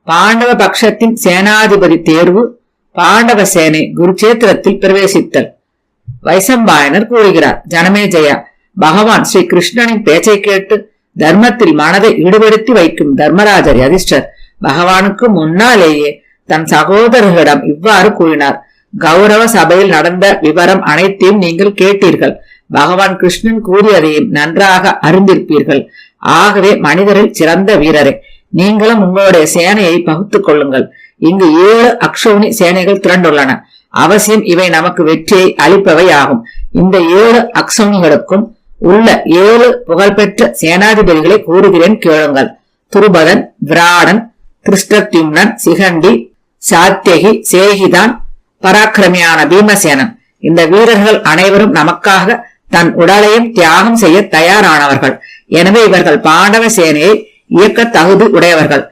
பாண்டவ பட்சத்தின் சேனாதிபதி தேர்வு. பாண்டவ சேனை குருச்சேத்திரத்தில் பிரவேசித்தல். வைசம்பாயனர் கூறுகிறார். ஜனமேஜயா, பகவான் ஸ்ரீ கிருஷ்ணனின் பேச்சை கேட்டு தர்மத்தில் மனதை ஈடுபடுத்தி வைக்கும் தர்மராஜர் யுதிஷ்டர் பகவானுக்கு முன்னாலேயே தன் சகோதரர்களிடம் இவ்வாறு கூறினார். கௌரவ சபையில் நடந்த விவரம் அனைத்தையும் நீங்கள் கேட்டீர்கள். பகவான் கிருஷ்ணன் கூறியதையும் நன்றாக அறிந்திருப்பீர்கள். ஆகவே மனிதரில் சிறந்த வீரரே, நீங்களும் உங்களுடைய சேனையை பகுத்துக் கொள்ளுங்கள். இங்கு 7 அக்ஷௌனி சேனைகள் திரண்டுள்ளன. அவசியம் இவை நமக்கு வெற்றியை அளிப்பவை ஆகும். இந்த 7 அக்ஷௌனிகளுக்கும் உள்ள 7 புகழ்பெற்ற சேனாதிபதிகளை கூறுகிறேன், கேளுங்கள். துருபதன், விராடன், திருஷ்டத்யும்னன், சிகண்டி, சாத்தியகி, சேகிதான், பராக்கிரமியான பீமசேனன். இந்த வீரர்கள் அனைவரும் நமக்காக தன் உடலையும் தியாகம் செய்ய தயாரானவர்கள். எனவே இவர்கள் பாண்டவ சேனையை இயக்க தகுதி உடையவர்கள்.